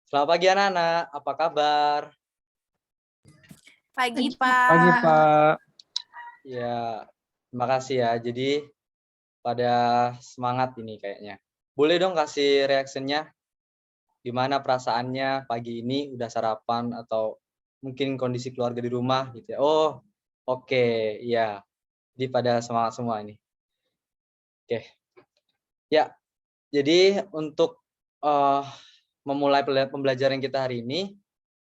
Selamat pagi anak-anak, apa kabar? Pagi, Pagi, Pak. Pak. Ya, terima kasih ya. Jadi pada semangat ini kayaknya. Boleh dong kasih reaksinya, gimana perasaannya pagi ini, udah sarapan atau mungkin kondisi keluarga di rumah gitu ya. Oh, oke, iya. Jadi pada semangat semua ini. Oke. Ya, jadi untuk eh, memulai pembelajaran kita hari ini,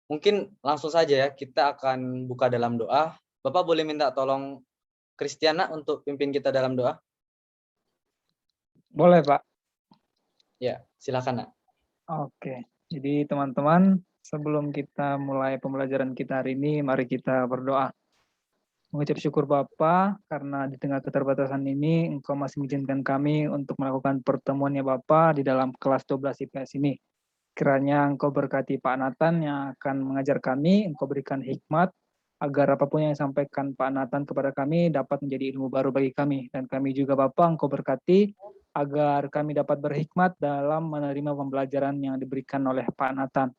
mungkin langsung saja ya kita akan buka dalam doa. Bapak boleh minta tolong Kristiana untuk pimpin kita dalam doa? Boleh, Pak. Ya, silakan, Nak. Oke. Jadi, teman-teman, sebelum kita mulai pembelajaran kita hari ini, mari kita berdoa. Mengucap syukur Bapa, karena di tengah keterbatasan ini, Engkau masih mengizinkan kami untuk melakukan pertemuannya Bapa di dalam kelas 12 IPS ini. Kiranya Engkau berkati Pak Nathan yang akan mengajar kami, Engkau berikan hikmat, agar apapun yang disampaikan Pak Nathan kepada kami dapat menjadi ilmu baru bagi kami. Dan kami juga Bapak, Engkau berkati, agar kami dapat berhikmat dalam menerima pembelajaran yang diberikan oleh Pak Nathan.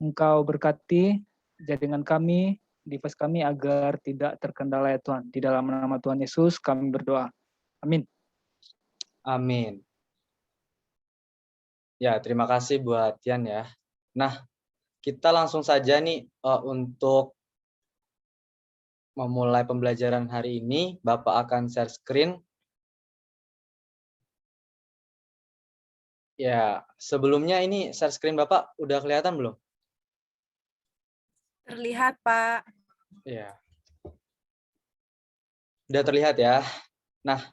Engkau berkati jaringan kami, device kami agar tidak terkendala ya Tuhan. Di dalam nama Tuhan Yesus kami berdoa. Amin. Amin. Ya, terima kasih buat Tian ya. Nah, kita langsung saja nih untuk memulai pembelajaran hari ini, Bapak akan share screen. Ya, sebelumnya ini share screen Bapak udah kelihatan belum? Terlihat, Pak. Ya. Udah terlihat ya. Nah,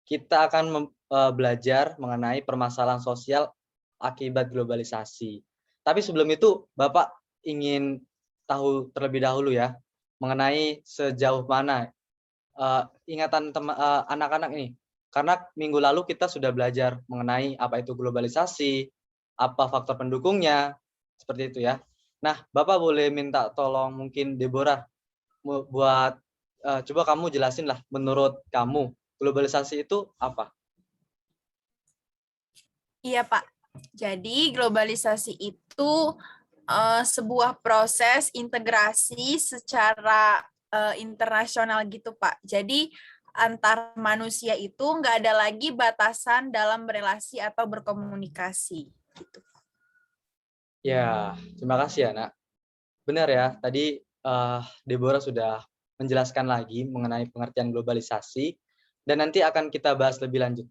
kita akan belajar mengenai permasalahan sosial akibat globalisasi. Tapi sebelum itu, Bapak ingin tahu terlebih dahulu ya, mengenai sejauh mana ingatan anak-anak ini. Karena minggu lalu kita sudah belajar mengenai apa itu globalisasi, apa faktor pendukungnya, seperti itu ya. Nah, Bapak boleh minta tolong mungkin Deborah buat coba kamu jelasin lah menurut kamu globalisasi itu apa? Iya, Pak. Jadi, globalisasi itu sebuah proses integrasi secara internasional gitu, Pak. Jadi, antar manusia itu nggak ada lagi batasan dalam berelasi atau berkomunikasi. Gitu. Ya, terima kasih ya, Nak. Benar ya, tadi Deborah sudah menjelaskan lagi mengenai pengertian globalisasi, dan nanti akan kita bahas lebih lanjut.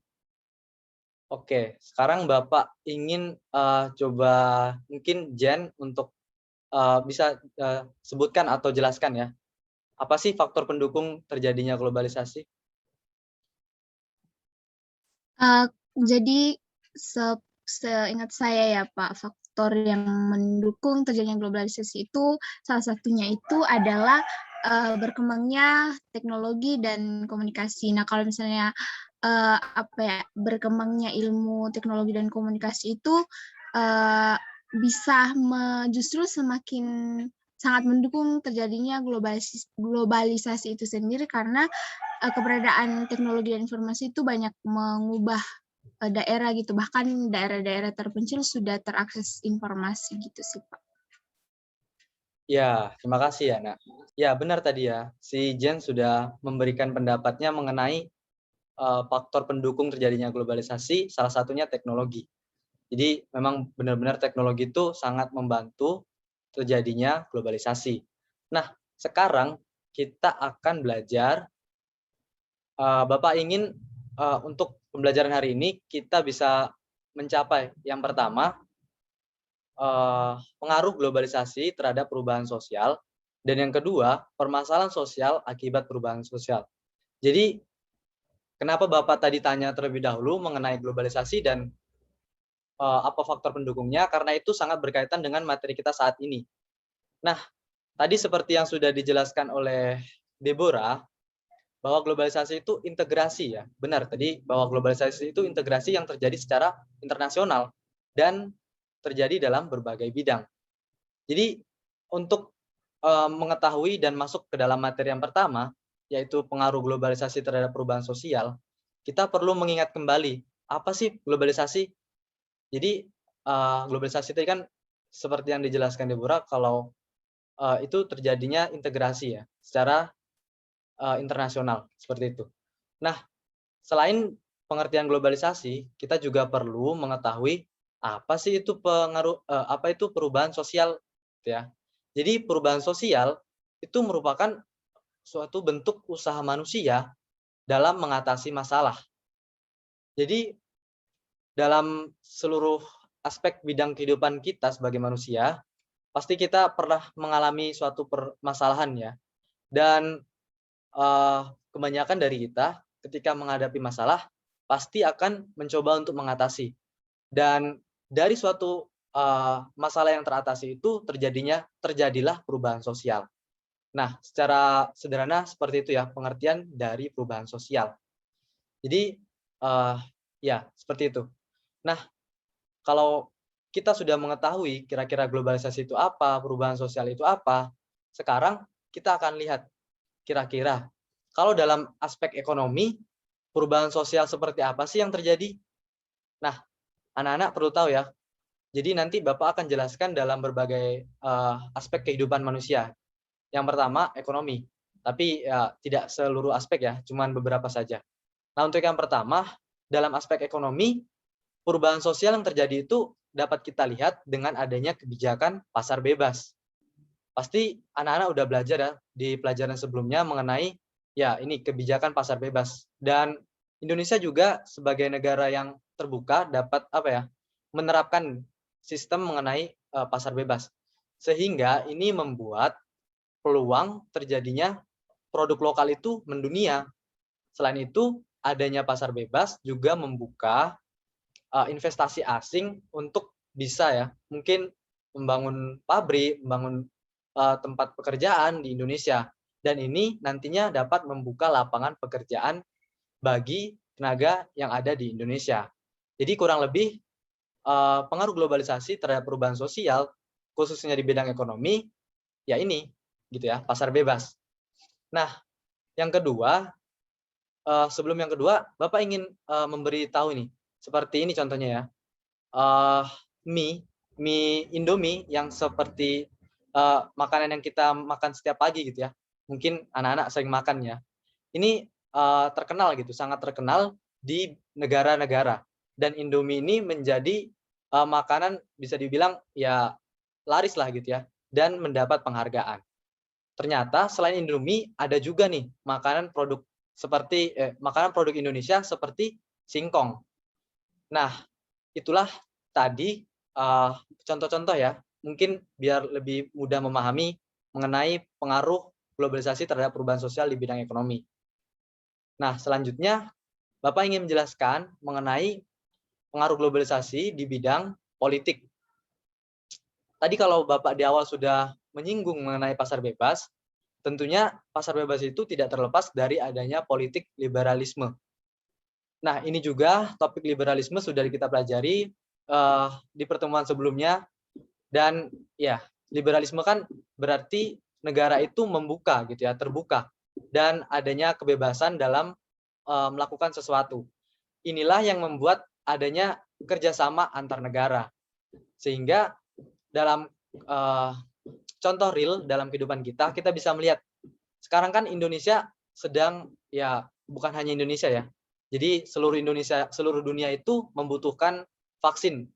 Oke, sekarang Bapak ingin coba mungkin Jen untuk bisa sebutkan atau jelaskan ya, apa sih faktor pendukung terjadinya globalisasi? Jadi seingat saya ya Pak, faktor yang mendukung terjadinya globalisasi itu salah satunya itu adalah berkembangnya teknologi dan komunikasi. Nah, kalau misalnya berkembangnya ilmu teknologi dan komunikasi itu bisa justru semakin sangat mendukung terjadinya globalisasi itu sendiri karena keberadaan teknologi dan informasi itu banyak mengubah daerah gitu, bahkan daerah-daerah terpencil sudah terakses informasi gitu sih Pak. Ya, terima kasih ya, Nak. Ya, benar tadi ya, si Jen sudah memberikan pendapatnya mengenai faktor pendukung terjadinya globalisasi, salah satunya teknologi. Jadi memang benar-benar teknologi itu sangat membantu terjadinya globalisasi. Nah, sekarang kita akan belajar, Bapak ingin untuk pembelajaran hari ini kita bisa mencapai yang pertama, pengaruh globalisasi terhadap perubahan sosial, dan yang kedua, permasalahan sosial akibat perubahan sosial. Jadi, kenapa Bapak tadi tanya terlebih dahulu mengenai globalisasi dan apa faktor pendukungnya, karena itu sangat berkaitan dengan materi kita saat ini. Nah, tadi seperti yang sudah dijelaskan oleh Deborah, bahwa globalisasi itu integrasi ya. Benar tadi bahwa globalisasi itu integrasi yang terjadi secara internasional dan terjadi dalam berbagai bidang. Jadi untuk mengetahui dan masuk ke dalam materi yang pertama, yaitu pengaruh globalisasi terhadap perubahan sosial, kita perlu mengingat kembali apa sih globalisasi. Jadi globalisasi tadi kan seperti yang dijelaskan Deborah, kalau itu terjadinya integrasi ya, secara internasional, seperti itu. Nah, selain pengertian globalisasi, kita juga perlu mengetahui apa sih itu apa itu perubahan sosial, gitu ya. Jadi perubahan sosial itu merupakan suatu bentuk usaha manusia dalam mengatasi masalah. Jadi dalam seluruh aspek bidang kehidupan kita sebagai manusia, pasti kita pernah mengalami suatu permasalahan ya. Dan kebanyakan dari kita ketika menghadapi masalah pasti akan mencoba untuk mengatasi. Dan dari suatu masalah yang teratasi itu terjadilah perubahan sosial. Nah, secara sederhana seperti itu ya pengertian dari perubahan sosial. Jadi ya seperti itu. Nah, kalau kita sudah mengetahui kira-kira globalisasi itu apa, perubahan sosial itu apa, sekarang kita akan lihat kira-kira kalau dalam aspek ekonomi, perubahan sosial seperti apa sih yang terjadi? Nah, anak-anak perlu tahu ya. Jadi nanti Bapak akan jelaskan dalam berbagai aspek kehidupan manusia. Yang pertama, ekonomi. Tapi ya, tidak seluruh aspek ya, cuman beberapa saja. Nah, untuk yang pertama, dalam aspek ekonomi, perubahan sosial yang terjadi itu dapat kita lihat dengan adanya kebijakan pasar bebas. Pasti anak-anak udah belajar ya di pelajaran sebelumnya mengenai ya ini kebijakan pasar bebas. Dan Indonesia juga sebagai negara yang terbuka dapat menerapkan sistem mengenai pasar bebas. Sehingga ini membuat peluang terjadinya produk lokal itu mendunia. Selain itu, adanya pasar bebas juga membuka investasi asing untuk bisa ya mungkin membangun pabrik, membangun tempat pekerjaan di Indonesia, dan ini nantinya dapat membuka lapangan pekerjaan bagi tenaga yang ada di Indonesia. Jadi kurang lebih pengaruh globalisasi terhadap perubahan sosial khususnya di bidang ekonomi ya ini gitu ya, pasar bebas. Nah, yang kedua, sebelum yang kedua, Bapak ingin memberi tahu ini. Seperti ini contohnya ya. Mie Indomie yang seperti makanan yang kita makan setiap pagi gitu ya. Mungkin anak-anak sering makan ya. Ini terkenal gitu, sangat terkenal di negara-negara. Dan Indomie ini menjadi makanan bisa dibilang ya laris lah gitu ya, dan mendapat penghargaan. Ternyata selain Indomie ada juga nih makanan produk Indonesia seperti singkong. Nah, itulah tadi contoh-contoh ya, mungkin biar lebih mudah memahami mengenai pengaruh globalisasi terhadap perubahan sosial di bidang ekonomi. Nah, selanjutnya Bapak ingin menjelaskan mengenai pengaruh globalisasi di bidang politik. Tadi kalau Bapak di awal sudah menyinggung mengenai pasar bebas, tentunya pasar bebas itu tidak terlepas dari adanya politik liberalisme. Nah, ini juga topik liberalisme sudah kita pelajari di pertemuan sebelumnya, dan ya liberalisme kan berarti negara itu membuka gitu ya, terbuka, dan adanya kebebasan dalam melakukan sesuatu. Inilah yang membuat adanya kerjasama antar negara, sehingga dalam contoh real dalam kehidupan kita bisa melihat sekarang kan Indonesia sedang ya, bukan hanya Indonesia ya. Jadi seluruh dunia itu membutuhkan vaksin.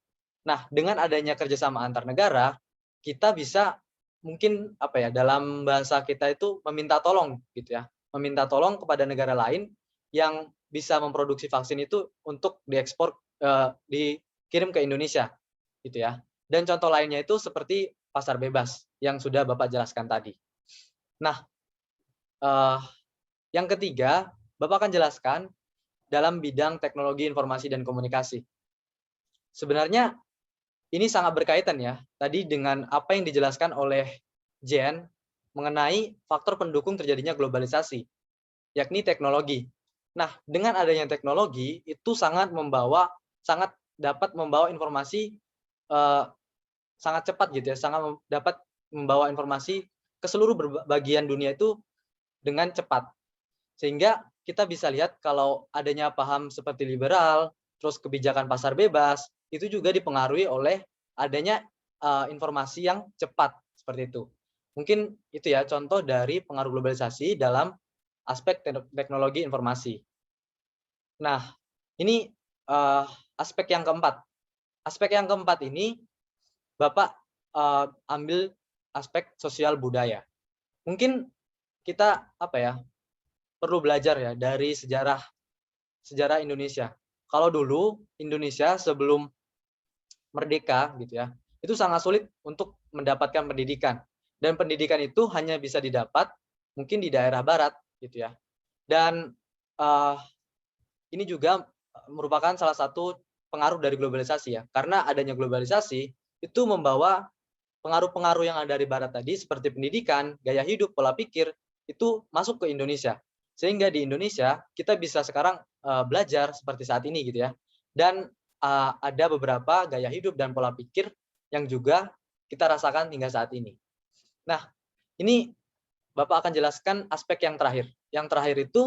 Nah, dengan adanya kerjasama antar negara, kita bisa mungkin dalam bahasa kita itu meminta tolong gitu ya, meminta tolong kepada negara lain yang bisa memproduksi vaksin itu untuk diekspor, dikirim ke Indonesia gitu ya. Dan contoh lainnya itu seperti pasar bebas yang sudah Bapak jelaskan tadi. Nah, yang ketiga, Bapak akan jelaskan dalam bidang teknologi informasi dan komunikasi. Sebenarnya ini sangat berkaitan ya, tadi dengan apa yang dijelaskan oleh Jen mengenai faktor pendukung terjadinya globalisasi, yakni teknologi. Nah, dengan adanya teknologi itu sangat dapat membawa informasi sangat cepat gitu ya, sangat dapat membawa informasi ke seluruh bagian dunia itu dengan cepat. Sehingga kita bisa lihat kalau adanya paham seperti liberal, terus kebijakan pasar bebas, itu juga dipengaruhi oleh adanya informasi yang cepat seperti itu. Mungkin itu ya contoh dari pengaruh globalisasi dalam aspek teknologi informasi. Nah, ini aspek yang keempat. Aspek yang keempat ini Bapak ambil aspek sosial budaya. Mungkin kita perlu belajar ya dari sejarah Indonesia. Kalau dulu Indonesia sebelum merdeka gitu ya, itu sangat sulit untuk mendapatkan pendidikan. Dan pendidikan itu hanya bisa didapat mungkin di daerah barat gitu ya. Dan ini juga merupakan salah satu pengaruh dari globalisasi ya. Karena adanya globalisasi itu membawa pengaruh-pengaruh yang ada dari barat tadi seperti pendidikan, gaya hidup, pola pikir itu masuk ke Indonesia. Sehingga di Indonesia kita bisa sekarang belajar seperti saat ini gitu ya. Dan ada beberapa gaya hidup dan pola pikir yang juga kita rasakan hingga saat ini. Nah, ini Bapak akan jelaskan aspek yang terakhir. Yang terakhir itu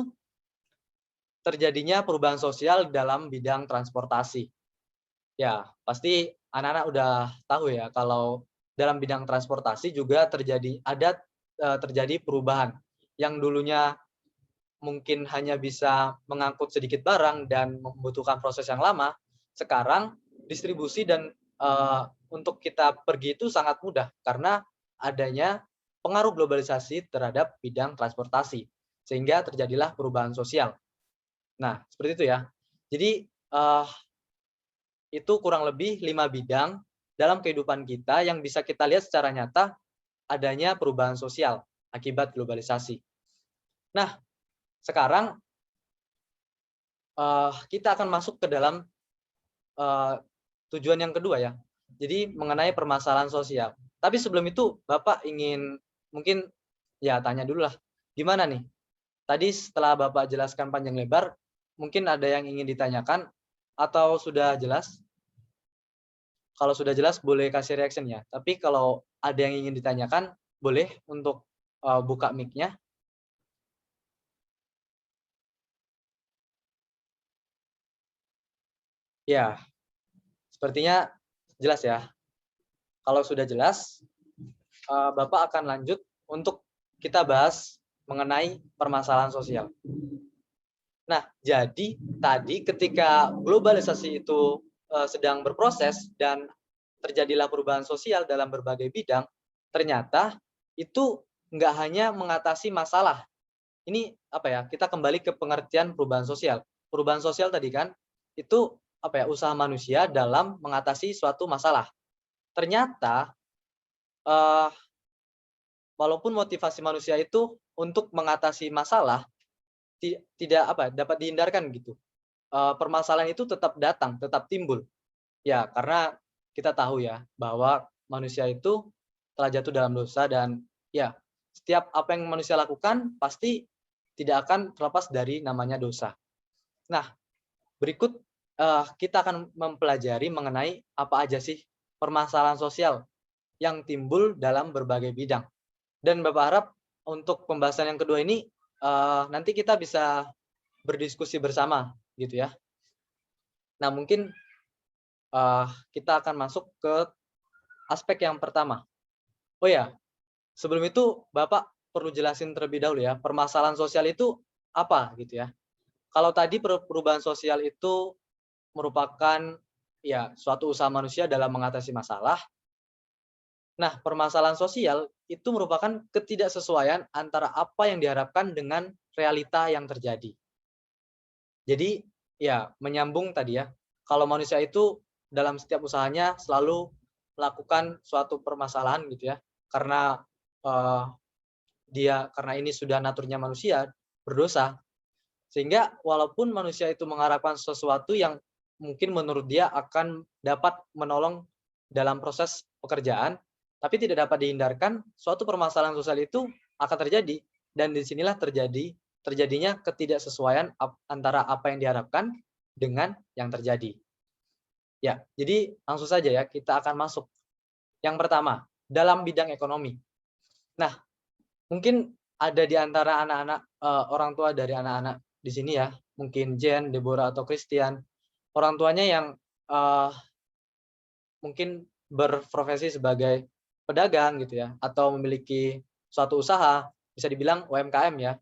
terjadinya perubahan sosial dalam bidang transportasi. Ya, pasti anak-anak udah tahu ya kalau dalam bidang transportasi juga terjadi perubahan yang dulunya mungkin hanya bisa mengangkut sedikit barang dan membutuhkan proses yang lama, sekarang distribusi dan untuk kita pergi itu sangat mudah karena adanya pengaruh globalisasi terhadap bidang transportasi, sehingga terjadilah perubahan sosial. Nah, seperti itu ya. Jadi itu kurang lebih 5 bidang dalam kehidupan kita yang bisa kita lihat secara nyata adanya perubahan sosial akibat globalisasi. Nah, sekarang kita akan masuk ke dalam tujuan yang kedua ya. Jadi mengenai permasalahan sosial. Tapi sebelum itu Bapak ingin mungkin ya tanya dulu lah. Gimana nih? Tadi setelah Bapak jelaskan panjang lebar, mungkin ada yang ingin ditanyakan atau sudah jelas? Kalau sudah jelas boleh kasih reaction ya. Tapi kalau ada yang ingin ditanyakan, boleh untuk buka mic-nya. Ya, sepertinya jelas ya. Kalau sudah jelas, Bapak akan lanjut untuk kita bahas mengenai permasalahan sosial. Nah, jadi tadi ketika globalisasi itu sedang berproses dan terjadilah perubahan sosial dalam berbagai bidang, ternyata itu nggak hanya mengatasi masalah. Ini kita kembali ke pengertian perubahan sosial. Perubahan sosial tadi kan itu usaha manusia dalam mengatasi suatu masalah. Ternyata walaupun motivasi manusia itu untuk mengatasi masalah tidak dapat dihindarkan gitu. Permasalahan itu tetap datang, tetap timbul. Ya, karena kita tahu ya bahwa manusia itu telah jatuh dalam dosa dan ya setiap apa yang manusia lakukan pasti tidak akan terlepas dari namanya dosa. Nah, berikut kita akan mempelajari mengenai apa aja sih permasalahan sosial yang timbul dalam berbagai bidang. Dan Bapak harap untuk pembahasan yang kedua ini nanti kita bisa berdiskusi bersama gitu ya. Nah, mungkin kita akan masuk ke aspek yang pertama. Oh ya, sebelum itu Bapak perlu jelasin terlebih dahulu ya, permasalahan sosial itu apa gitu ya. Kalau tadi perubahan sosial itu merupakan ya suatu usaha manusia dalam mengatasi masalah. Nah, permasalahan sosial itu merupakan ketidaksesuaian antara apa yang diharapkan dengan realita yang terjadi. Jadi, ya menyambung tadi ya, kalau manusia itu dalam setiap usahanya selalu melakukan suatu permasalahan gitu ya, karena karena ini sudah naturnya manusia berdosa, sehingga walaupun manusia itu mengharapkan sesuatu yang mungkin menurut dia akan dapat menolong dalam proses pekerjaan, tapi tidak dapat dihindarkan, suatu permasalahan sosial itu akan terjadi, dan disinilah terjadinya ketidaksesuaian antara apa yang diharapkan dengan yang terjadi. Ya, jadi langsung saja ya, kita akan masuk. Yang pertama, dalam bidang ekonomi. Nah, mungkin ada di antara anak-anak, orang tua dari anak-anak di sini ya, mungkin Jen, Deborah, atau Christian, orang tuanya yang mungkin berprofesi sebagai pedagang gitu ya, atau memiliki suatu usaha, bisa dibilang UMKM ya,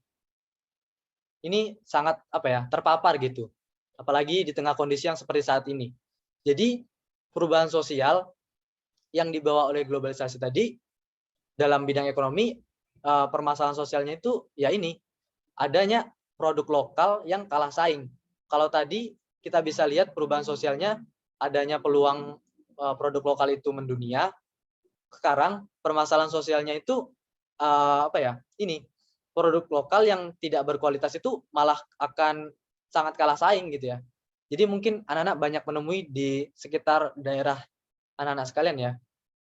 ini sangat terpapar gitu. Apalagi di tengah kondisi yang seperti saat ini. Jadi perubahan sosial yang dibawa oleh globalisasi tadi dalam bidang ekonomi, permasalahan sosialnya itu ya ini, adanya produk lokal yang kalah saing. Kalau tadi kita bisa lihat perubahan sosialnya adanya peluang produk lokal itu mendunia. Sekarang permasalahan sosialnya itu ini produk lokal yang tidak berkualitas itu malah akan sangat kalah saing gitu ya. Jadi mungkin anak-anak banyak menemui di sekitar daerah anak-anak sekalian ya.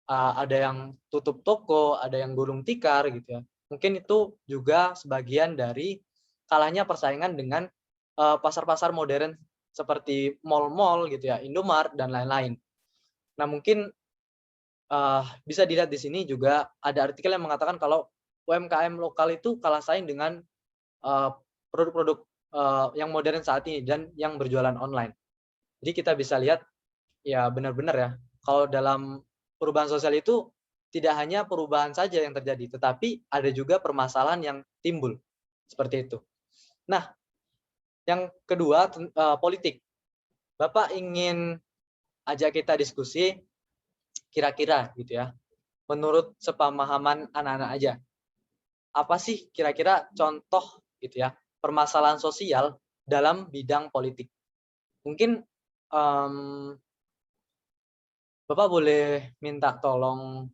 Ada yang tutup toko, ada yang gulung tikar gitu ya. Mungkin itu juga sebagian dari kalahnya persaingan dengan pasar-pasar modern seperti mall-mall gitu ya, Indomaret dan lain-lain. Nah, mungkin bisa dilihat di sini juga ada artikel yang mengatakan kalau UMKM lokal itu kalah saing dengan produk-produk yang modern saat ini dan yang berjualan online. Jadi kita bisa lihat ya benar-benar ya, kalau dalam perubahan sosial itu tidak hanya perubahan saja yang terjadi, tetapi ada juga permasalahan yang timbul seperti itu. Nah, yang kedua politik. Bapak ingin ajak kita diskusi kira-kira gitu ya, menurut sepemahaman anak-anak aja, apa sih kira-kira contoh gitu ya permasalahan sosial dalam bidang politik? Mungkin Bapak boleh minta tolong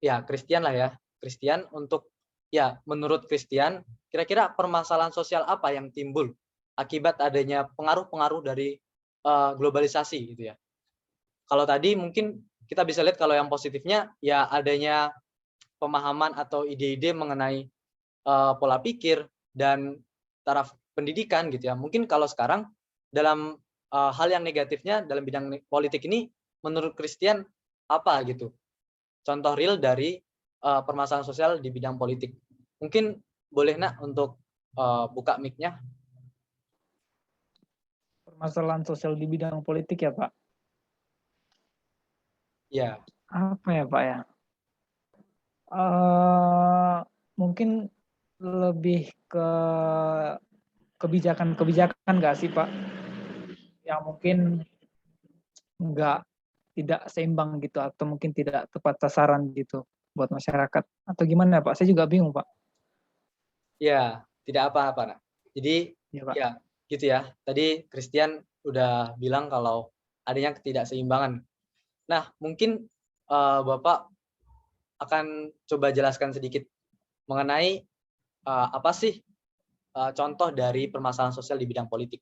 ya Christian lah ya, Christian untuk ya menurut Christian kira-kira permasalahan sosial apa yang timbul akibat adanya pengaruh-pengaruh dari globalisasi gitu ya. Kalau tadi mungkin kita bisa lihat kalau yang positifnya ya adanya pemahaman atau ide-ide mengenai pola pikir dan taraf pendidikan gitu ya. Mungkin kalau sekarang dalam hal yang negatifnya dalam bidang politik ini menurut Christian apa gitu? Contoh real dari permasalahan sosial di bidang politik. Mungkin boleh nak untuk buka mic-nya. Permasalahan sosial di bidang politik ya Pak? Ya. Apa ya Pak ya? Mungkin lebih ke kebijakan-kebijakan nggak sih Pak? Yang mungkin tidak seimbang gitu, atau mungkin tidak tepat sasaran gitu buat masyarakat. Atau gimana Pak? Saya juga bingung Pak. Ya, tidak apa-apa nak. Jadi Ya, Pak. ya gitu ya. Tadi Christian udah bilang kalau adanya ketidakseimbangan. Nah, mungkin Bapak akan coba jelaskan sedikit mengenai apa sih contoh dari permasalahan sosial di bidang politik.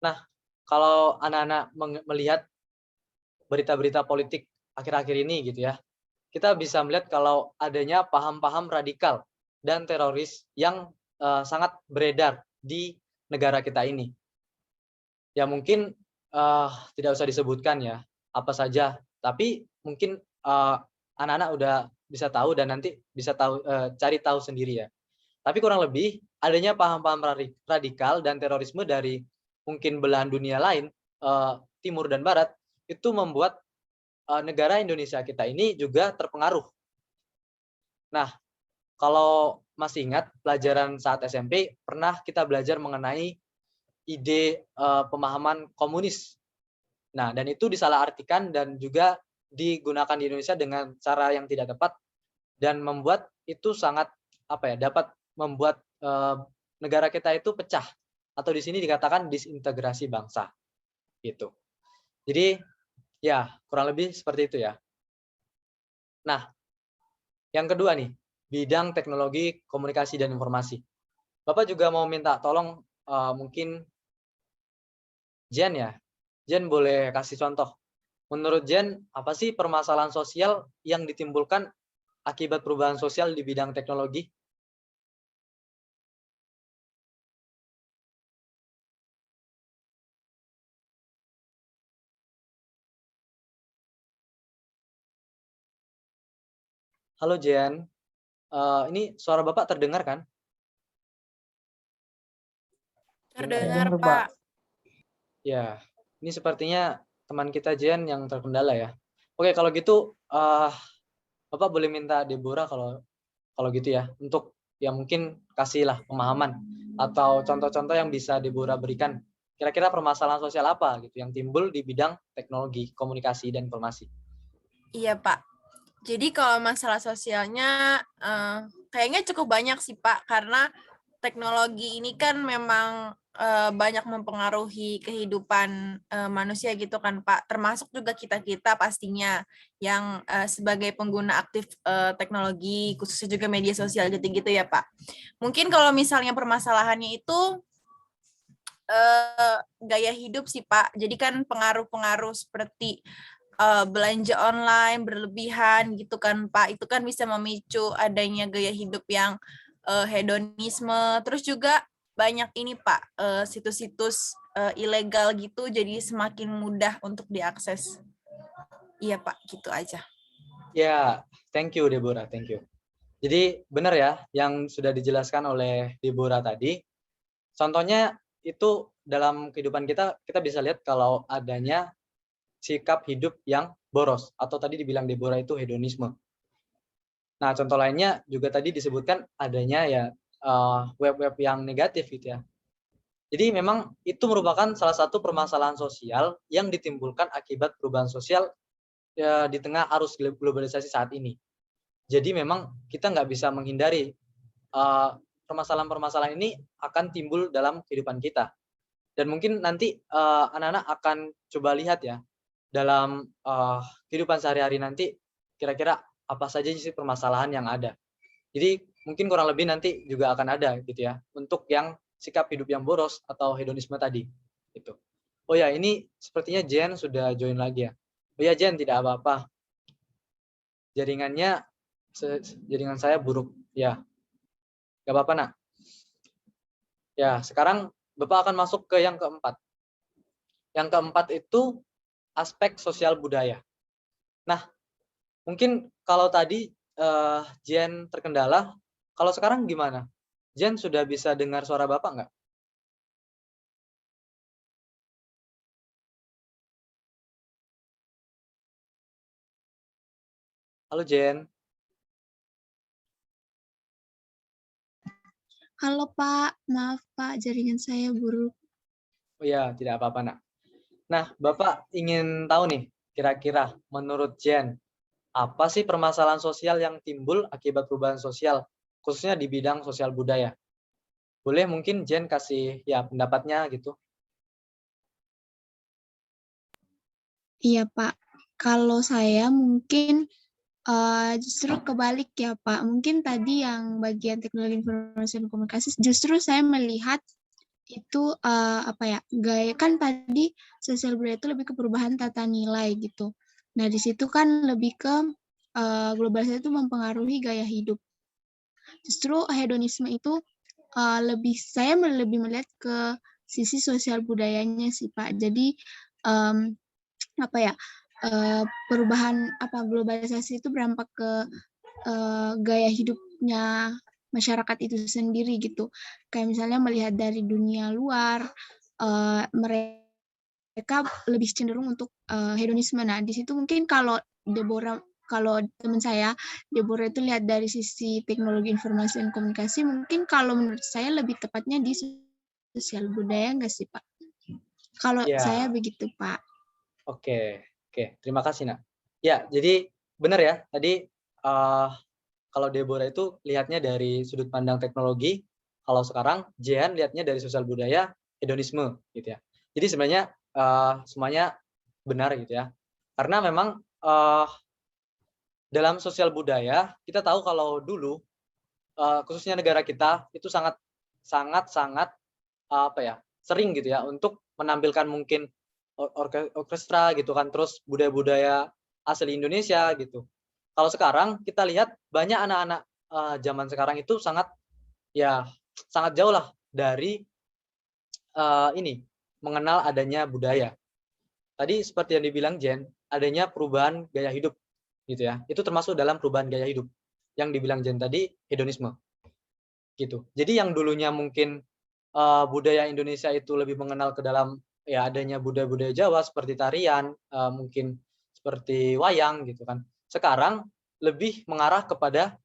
Nah, kalau anak-anak melihat berita-berita politik akhir-akhir ini gitu ya, kita bisa melihat kalau adanya paham-paham radikal dan teroris yang sangat beredar di negara kita ini. Ya mungkin tidak usah disebutkan ya apa saja, tapi mungkin anak-anak udah bisa tahu dan nanti bisa tahu cari tahu sendiri ya. Tapi kurang lebih adanya paham-paham radikal dan terorisme dari mungkin belahan dunia lain, timur dan barat, itu membuat negara Indonesia kita ini juga terpengaruh. Nah, kalau masih ingat pelajaran saat SMP, pernah kita belajar mengenai ide pemahaman komunis. Nah, dan itu disalahartikan dan juga digunakan di Indonesia dengan cara yang tidak tepat dan membuat itu sangat dapat membuat negara kita itu pecah atau di sini dikatakan disintegrasi bangsa gitu. Jadi ya kurang lebih seperti itu ya. Nah, yang kedua nih, bidang teknologi komunikasi dan informasi. Bapak juga mau minta tolong mungkin Jen ya. Jen boleh kasih contoh. Menurut Jen, apa sih permasalahan sosial yang ditimbulkan akibat perubahan sosial di bidang teknologi? Halo Jen, ini suara Bapak terdengar kan? Terdengar Pak. Ya, ini sepertinya teman kita Jen yang terkendala ya. Oke, kalau gitu Bapak boleh minta Deborah kalau gitu ya, untuk ya mungkin kasihlah pemahaman atau contoh-contoh yang bisa Deborah berikan. Kira-kira permasalahan sosial apa gitu yang timbul di bidang teknologi, komunikasi, dan informasi. Iya, Pak. Jadi kalau masalah sosialnya kayaknya cukup banyak sih, Pak, karena teknologi ini kan memang banyak mempengaruhi kehidupan manusia gitu kan, Pak. Termasuk juga kita-kita pastinya yang sebagai pengguna aktif teknologi, khususnya juga media sosial gitu-gitu ya, Pak. Mungkin kalau misalnya permasalahannya itu gaya hidup sih, Pak. Jadi kan pengaruh-pengaruh seperti belanja online berlebihan gitu kan, Pak. Itu kan bisa memicu adanya gaya hidup yang hedonisme. Terus juga banyak ini, Pak, situs-situs ilegal gitu, jadi semakin mudah untuk diakses. Iya, Pak, gitu aja. Ya, thank you Deborah, thank you. Jadi benar ya yang sudah dijelaskan oleh Deborah tadi. Contohnya itu dalam kehidupan kita bisa lihat kalau adanya sikap hidup yang boros atau tadi dibilang Deborah itu hedonisme. Nah, contoh lainnya juga tadi disebutkan adanya ya web-web yang negatif gitu ya. Jadi memang itu merupakan salah satu permasalahan sosial yang ditimbulkan akibat perubahan sosial ya, di tengah arus globalisasi saat ini. Jadi memang kita nggak bisa menghindari permasalahan-permasalahan ini akan timbul dalam kehidupan kita. Dan mungkin nanti anak-anak akan coba lihat ya dalam kehidupan sehari-hari nanti kira-kira apa saja sih permasalahan yang ada. Jadi mungkin kurang lebih nanti juga akan ada gitu ya untuk yang sikap hidup yang boros atau hedonisme tadi. Gitu. Oh ya, ini sepertinya Jen sudah join lagi ya. Oh ya Jen, tidak apa-apa. Jaringan saya buruk ya. Gak apa-apa nak. Ya, sekarang Bapak akan masuk ke yang keempat. Yang keempat itu aspek sosial budaya. Nah, mungkin kalau tadi Jen terkendala, kalau sekarang gimana? Jen sudah bisa dengar suara Bapak nggak? Halo Jen. Halo Pak, maaf Pak, jaringan saya buruk. Oh ya, tidak apa-apa nak. Nah, Bapak ingin tahu nih, kira-kira menurut Jen, apa sih permasalahan sosial yang timbul akibat perubahan sosial, khususnya di bidang sosial budaya? Boleh mungkin Jen kasih ya pendapatnya gitu. Iya Pak, kalau saya mungkin justru kebalik ya Pak. Mungkin tadi yang bagian teknologi informasi dan komunikasi, justru saya melihat itu apa ya, gaya kan tadi sosial budaya itu lebih ke perubahan tata nilai gitu. Nah di situ kan lebih ke globalisasi itu mempengaruhi gaya hidup. Justru hedonisme itu saya lebih melihat ke sisi sosial budayanya sih Pak. Jadi apa ya, perubahan globalisasi itu berdampak ke gaya hidupnya masyarakat itu sendiri gitu. Kayak misalnya melihat dari dunia luar, mereka lebih cenderung untuk hedonisme. Nah, di situ mungkin kalau teman saya, Deborah itu lihat dari sisi teknologi informasi dan komunikasi, mungkin kalau menurut saya lebih tepatnya di sosial budaya nggak sih, Pak? Kalau saya begitu, Pak. Oke, terima kasih nak. Ya, jadi benar ya tadi kalau Deborah itu lihatnya dari sudut pandang teknologi, kalau sekarang Jehan lihatnya dari sosial budaya, hedonisme gitu ya. Jadi sebenarnya semuanya benar gitu ya. Karena memang dalam sosial budaya kita tahu kalau dulu khususnya negara kita itu sangat sering gitu ya untuk menampilkan mungkin orkestra gitu kan, terus budaya-budaya asli Indonesia gitu. Kalau sekarang kita lihat banyak anak-anak zaman sekarang itu sangat jauh lah dari mengenal adanya budaya. Tadi seperti yang dibilang Jen, adanya perubahan gaya hidup gitu ya. Itu termasuk dalam perubahan gaya hidup yang dibilang Jen tadi, hedonisme. Gitu. Jadi yang dulunya mungkin budaya Indonesia itu lebih mengenal ke dalam ya adanya budaya-budaya Jawa seperti tarian, mungkin seperti wayang gitu kan. Sekarang lebih mengarah kepada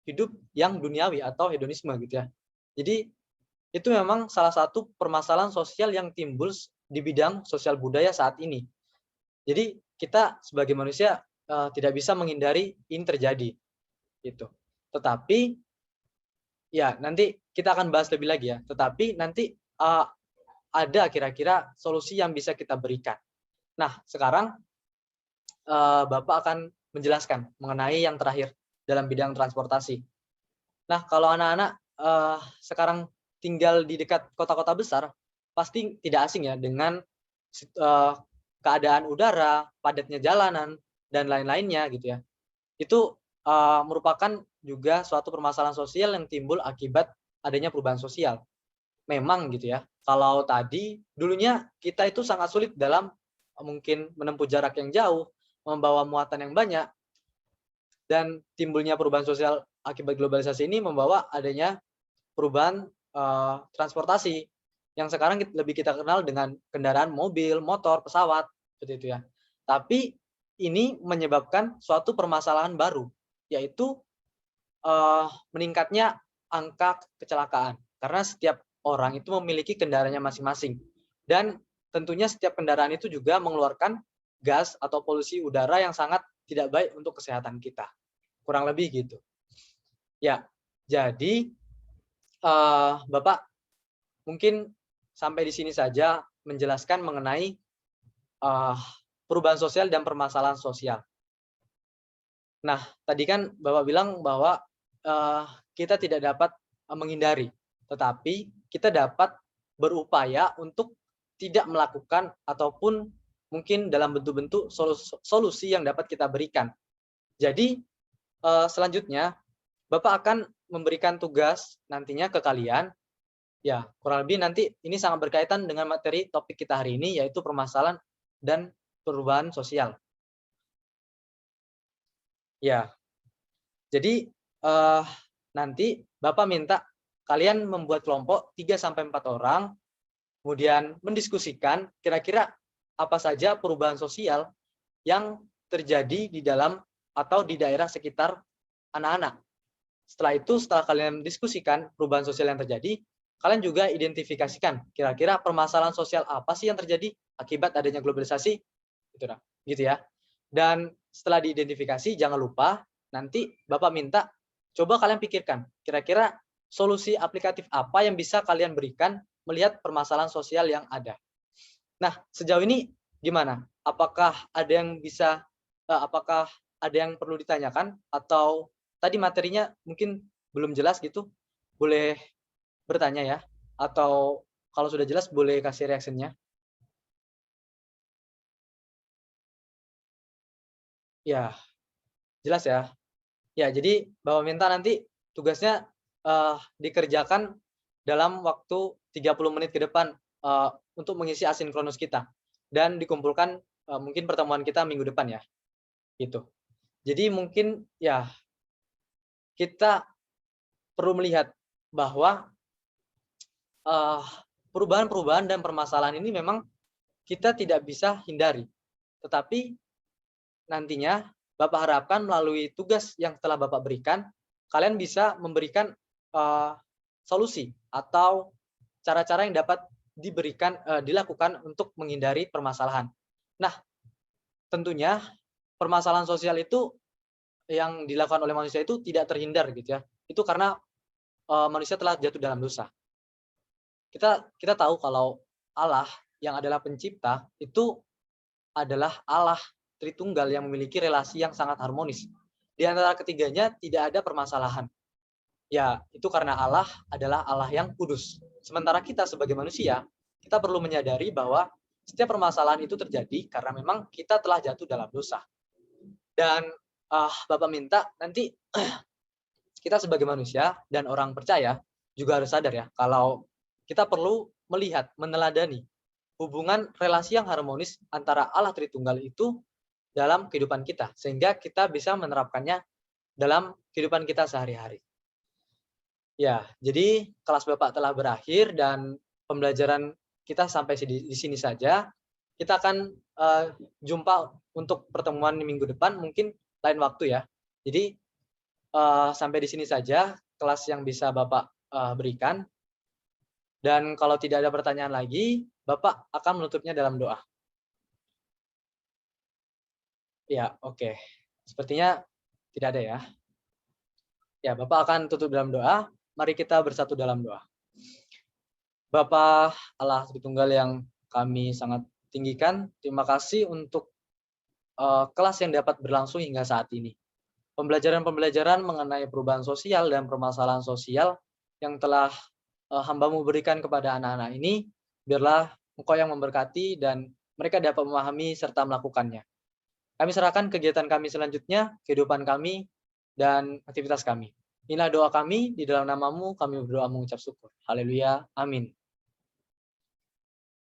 hidup yang duniawi atau hedonisme gitu ya. Jadi itu memang salah satu permasalahan sosial yang timbul di bidang sosial budaya saat ini. Jadi kita sebagai manusia tidak bisa menghindari ini terjadi gitu. Tetapi ya nanti kita akan bahas lebih lagi ya. Tetapi nanti ada kira-kira solusi yang bisa kita berikan. Nah, sekarang Bapak akan menjelaskan mengenai yang terakhir dalam bidang transportasi. Nah, kalau anak-anak sekarang tinggal di dekat kota-kota besar, pasti tidak asing ya dengan keadaan udara, padatnya jalanan, dan lain-lainnya gitu ya. Itu merupakan juga suatu permasalahan sosial yang timbul akibat adanya perubahan sosial. Memang gitu ya, kalau tadi dulunya kita itu sangat sulit dalam mungkin menempuh jarak yang jauh, membawa muatan yang banyak, dan timbulnya perubahan sosial akibat globalisasi ini membawa adanya perubahan transportasi yang sekarang lebih kita kenal dengan kendaraan mobil, motor, pesawat, seperti itu ya. Tapi ini menyebabkan suatu permasalahan baru, yaitu meningkatnya angka kecelakaan. Karena setiap orang itu memiliki kendaraannya masing-masing. Dan tentunya setiap kendaraan itu juga mengeluarkan gas atau polusi udara yang sangat tidak baik untuk kesehatan kita. Kurang lebih gitu. Ya, jadi Bapak mungkin sampai di sini saja menjelaskan mengenai perubahan sosial dan permasalahan sosial. Nah, tadi kan Bapak bilang bahwa kita tidak dapat menghindari, tetapi kita dapat berupaya untuk tidak melakukan ataupun mungkin dalam bentuk-bentuk solusi yang dapat kita berikan. Jadi selanjutnya Bapak akan memberikan tugas nantinya ke kalian. Ya, kurang lebih nanti ini sangat berkaitan dengan materi topik kita hari ini, yaitu permasalahan dan perubahan sosial. Ya, jadi nanti Bapak minta kalian membuat kelompok 3-4 orang, kemudian mendiskusikan kira-kira apa saja perubahan sosial yang terjadi di dalam atau di daerah sekitar anak-anak. Setelah itu, setelah kalian diskusikan perubahan sosial yang terjadi, kalian juga identifikasikan kira-kira permasalahan sosial apa sih yang terjadi akibat adanya globalisasi, gitu ya. Dan setelah diidentifikasi, jangan lupa nanti Bapak minta coba kalian pikirkan kira-kira solusi aplikatif apa yang bisa kalian berikan melihat permasalahan sosial yang ada. Nah, sejauh ini gimana? Apakah ada yang perlu ditanyakan atau tadi materinya mungkin belum jelas gitu? Boleh bertanya ya, atau kalau sudah jelas boleh kasih reaksinya. Ya, jelas ya. Ya, jadi Bapak minta nanti tugasnya dikerjakan dalam waktu 30 menit ke depan untuk mengisi asinkronus kita dan dikumpulkan mungkin pertemuan kita minggu depan ya. Gitu. Jadi mungkin ya kita perlu melihat bahwa perubahan-perubahan dan permasalahan ini memang kita tidak bisa hindari. Tetapi nantinya Bapak harapkan melalui tugas yang telah Bapak berikan, kalian bisa memberikan solusi atau cara-cara yang dapat dilakukan untuk menghindari permasalahan. Nah, tentunya permasalahan sosial itu yang dilakukan oleh manusia itu tidak terhindar gitu ya. Itu karena manusia telah jatuh dalam dosa. Kita tahu kalau Allah yang adalah pencipta itu adalah Allah Tritunggal yang memiliki relasi yang sangat harmonis. Di antara ketiganya tidak ada permasalahan. Ya, itu karena Allah adalah Allah yang kudus. Sementara kita sebagai manusia, kita perlu menyadari bahwa setiap permasalahan itu terjadi karena memang kita telah jatuh dalam dosa. Dan Bapak minta nanti kita sebagai manusia dan orang percaya juga harus sadar ya, kalau kita perlu melihat, meneladani hubungan relasi yang harmonis antara Allah Tritunggal itu dalam kehidupan kita, sehingga kita bisa menerapkannya dalam kehidupan kita sehari-hari. Ya, jadi kelas Bapak telah berakhir dan pembelajaran kita sampai di sini saja. Kita akan jumpa untuk pertemuan di minggu depan, mungkin lain waktu ya. Jadi sampai di sini saja kelas yang bisa Bapak berikan. Dan kalau tidak ada pertanyaan lagi, Bapak akan menutupnya dalam doa. Ya, oke. Sepertinya tidak ada ya. Ya, Bapak akan tutup dalam doa. Mari kita bersatu dalam doa. Bapa Allah Tritunggal yang kami sangat tinggikan, terima kasih untuk kelas yang dapat berlangsung hingga saat ini. Pembelajaran-pembelajaran mengenai perubahan sosial dan permasalahan sosial yang telah hamba-Mu berikan kepada anak-anak ini, biarlah Engkau yang memberkati dan mereka dapat memahami serta melakukannya. Kami serahkan kegiatan kami selanjutnya, kehidupan kami, dan aktivitas kami. Inilah doa kami, di dalam nama-Mu kami berdoa mengucap syukur. Haleluya, amin.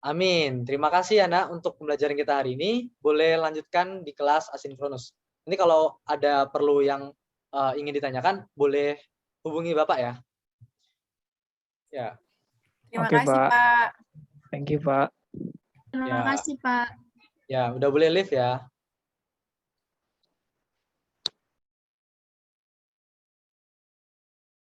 Amin. Terima kasih ya Nak untuk pembelajaran kita hari ini. Boleh lanjutkan di kelas asinkronus. Ini kalau ada perlu yang ingin ditanyakan, boleh hubungi Bapak ya. Ya. Terima Oke, kasih, Pak. Pak. Thank you, Pak. Terima Ya. kasih, Pak. Ya, udah boleh live ya.